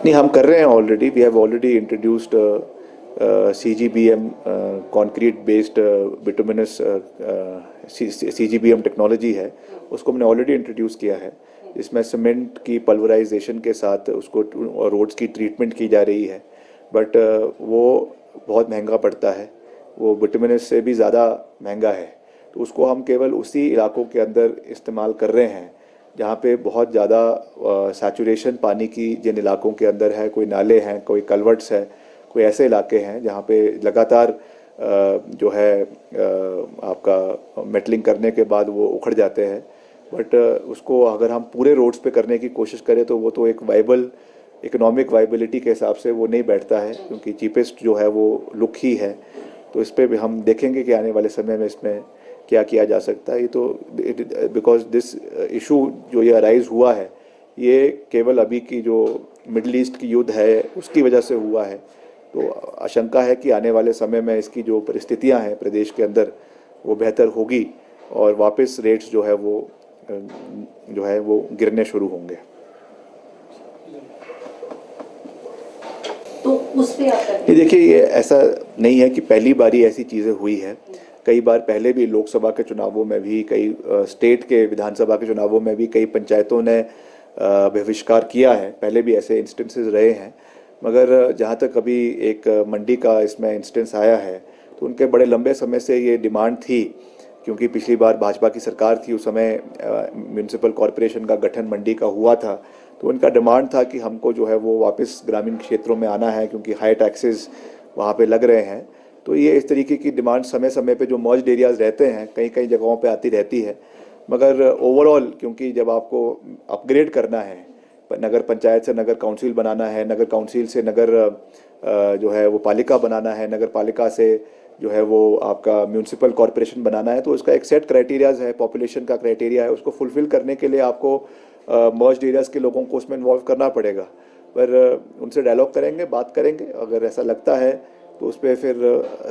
नहीं, हम कर रहे हैं already. We have already introduced CGBM, concrete based bituminous CGBM technology है, उसको हमने ऑलरेडी इंट्रोड्यूस किया है। इसमें सीमेंट की पल्वराइजेशन के साथ उसको रोड्स की ट्रीटमेंट की जा रही है, बट वो बहुत महंगा पड़ता है, वो बिटुमिनस से भी ज़्यादा महंगा है। तो उसको हम केवल उसी इलाकों के अंदर इस्तेमाल कर रहे हैं जहाँ पे बहुत ज़्यादा सैचुरेशन पानी की जिन इलाकों के अंदर है, कोई नाले हैं, कोई कलवर्ट्स है, कोई ऐसे इलाके हैं जहाँ पे लगातार जो है आपका मेटलिंग करने के बाद वो उखड़ जाते हैं। बट उसको अगर हम पूरे रोड्स पे करने की कोशिश करें तो वो तो एक वाइबल इकोनॉमिक वाइबिलिटी के हिसाब से वो नहीं बैठता है, क्योंकि चीपेस्ट जो है वो लुक ही है। तो इस पर भी हम देखेंगे कि आने वाले समय में इसमें क्या किया जा सकता है। ये तो बिकॉज दिस इशू जो ये अराइज हुआ है, ये केवल अभी की जो मिडल ईस्ट की युद्ध है उसकी वजह से हुआ है। तो आशंका है कि आने वाले समय में इसकी जो परिस्थितियां हैं प्रदेश के अंदर वो बेहतर होगी और वापस रेट्स जो है वो गिरने शुरू होंगे। तो उस पे आप देखिए, ये ऐसा नहीं है कि पहली बारी ऐसी चीज़ें हुई है। कई बार पहले भी लोकसभा के चुनावों में भी, कई स्टेट के विधानसभा के चुनावों में भी कई पंचायतों ने बहिष्कार किया है। पहले भी ऐसे इंस्टेंसेस रहे हैं, मगर जहाँ तक अभी एक मंडी का इसमें इंस्टेंस आया है तो उनके बड़े लंबे समय से ये डिमांड थी, क्योंकि पिछली बार भाजपा की सरकार थी, उस समय म्यूनिसिपल कॉरपोरेशन का गठन मंडी का हुआ था, तो उनका डिमांड था कि हमको जो है वो वापस ग्रामीण क्षेत्रों में आना है, क्योंकि हाई टैक्सेस वहाँ पे लग रहे हैं। तो ये इस तरीके की डिमांड समय समय पे जो मर्ज्ड एरियाज़ रहते हैं कई कई जगहों पे आती रहती है। मगर ओवरऑल क्योंकि जब आपको अपग्रेड करना है, नगर पंचायत से नगर काउंसिल बनाना है, नगर काउंसिल से नगर जो है वो पालिका बनाना है, नगर पालिका से जो है वो आपका म्यूनिसिपल कॉरपोरेशन बनाना है, तो उसका एक सेट क्राइटेरियाज़ है, पॉपुलेशन का क्राइटेरिया है। उसको फुलफ़िल करने के लिए आपको मर्ज्ड एरियाज़ के लोगों को उसमें इन्वॉल्व करना पड़ेगा। पर उनसे डायलॉग करेंगे, बात करेंगे। अगर ऐसा लगता है तो उस पर फिर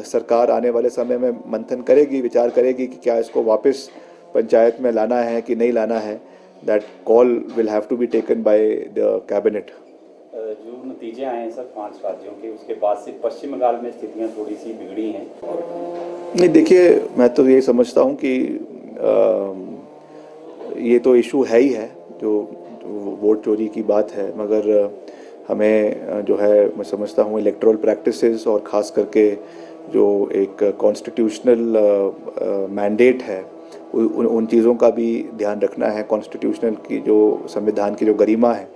सरकार आने वाले समय में मंथन करेगी, विचार करेगी कि क्या इसको वापस पंचायत में लाना है कि नहीं लाना है। That call will have to be taken by the cabinet. जो नतीजे आए हैं सर 5 राज्यों के, उसके बाद से पश्चिम बंगाल में स्थितियां थोड़ी सी बिगड़ी हैं। नहीं, देखिए, मैं तो ये समझता हूँ कि ये तो इशू है ही है, जो वोट चोरी की बात है, मगर हमें जो है, मैं समझता हूँ इलेक्टोरल प्रैक्टिसेस और ख़ास करके जो एक कॉन्स्टिट्यूशनल मैंडेट है उन चीज़ों का भी ध्यान रखना है। कॉन्स्टिट्यूशनल की जो संविधान की जो गरिमा है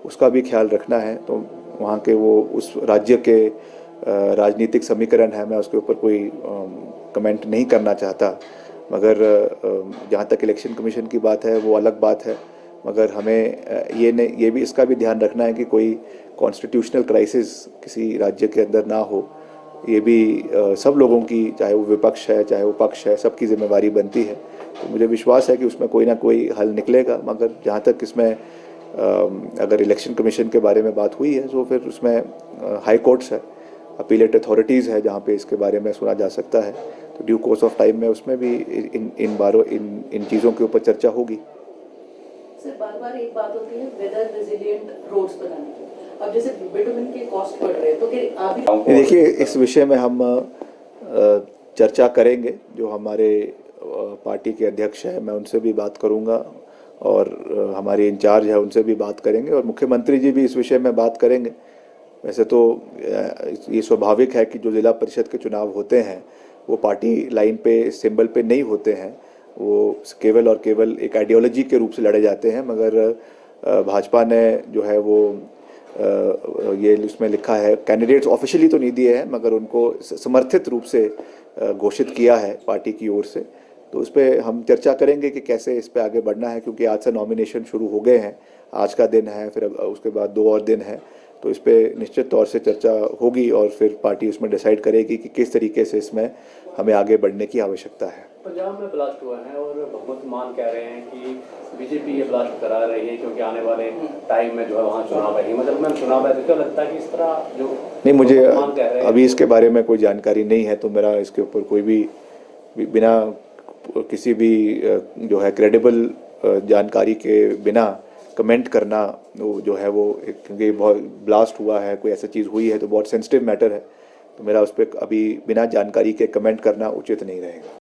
उसका भी ख्याल रखना है। तो वहाँ के वो उस राज्य के राजनीतिक समीकरण है, मैं उसके ऊपर कोई कमेंट नहीं करना चाहता। मगर जहाँ तक इलेक्शन कमीशन की बात है वो अलग बात है। मगर हमें ये भी इसका भी ध्यान रखना है कि कोई कॉन्स्टिट्यूशनल क्राइसिस किसी राज्य के अंदर ना हो। ये भी सब लोगों की, चाहे वो विपक्ष है चाहे वो पक्ष है, सबकी जिम्मेवारी बनती है। तो मुझे विश्वास है कि उसमें कोई ना कोई हल निकलेगा। मगर जहाँ तक इसमें अगर इलेक्शन कमीशन के बारे में बात हुई है तो फिर उसमें हाई कोर्ट्स है, अपीलेट अथॉरिटीज़ है जहाँ पे इसके बारे में सुना जा सकता है। तो ड्यू कोर्स ऑफ टाइम में उसमें भी इन चीज़ों के ऊपर चर्चा होगी। सर, बार-बार एक बात होती है वेदर रेजिलिएंट रोड्स बनाने की। अब जैसे बिटुमिन के कॉस्ट बढ़ रहे हैं, तो क्या आप भी देखिए, इस विषय में हम चर्चा करेंगे। जो हमारे पार्टी के अध्यक्ष हैं, मैं उनसे भी बात करूंगा और हमारे इंचार्ज है उनसे भी बात करेंगे और मुख्यमंत्री जी भी इस विषय में बात करेंगे। वैसे तो ये स्वाभाविक है कि जो ज़िला परिषद के चुनाव होते हैं वो पार्टी लाइन पे, सिंबल पे नहीं होते हैं, वो केवल और केवल एक आइडियोलॉजी के रूप से लड़े जाते हैं। मगर भाजपा ने जो है वो ये उसमें लिखा है, कैंडिडेट्स ऑफिशियली तो नहीं दिए हैं मगर उनको समर्थित रूप से घोषित किया है पार्टी की ओर से। तो उस पर हम चर्चा करेंगे कि कैसे इस पर आगे बढ़ना है, क्योंकि आज से नॉमिनेशन शुरू हो गए हैं। आज का दिन है, फिर उसके बाद 2 और दिन है। तो इस पर निश्चित तौर से चर्चा होगी और फिर पार्टी उसमें डिसाइड करेगी कि किस तरीके से इसमें हमें आगे बढ़ने की आवश्यकता है। पंजाब में ब्लास्ट हुआ है और भगवंत मान कह रहे हैं कि बीजेपी ये ब्लास्ट करा रही है क्योंकि आने वाले टाइम में जो है वहाँ चुनाव है। मतलब मैं चुनाव है, तो क्या लगता है कि इस तरह जो नहीं, मुझे अभी इसके बारे में कोई जानकारी नहीं है, तो मेरा इसके ऊपर कोई भी बिना किसी भी जो है क्रेडिबल जानकारी के बिना कमेंट करना वो जो है वो क्योंकि बहुत ब्लास्ट हुआ है, कोई ऐसा चीज़ हुई है तो बहुत सेंसिटिव मैटर है, तो मेरा उस पर अभी बिना जानकारी के कमेंट करना उचित नहीं रहेगा।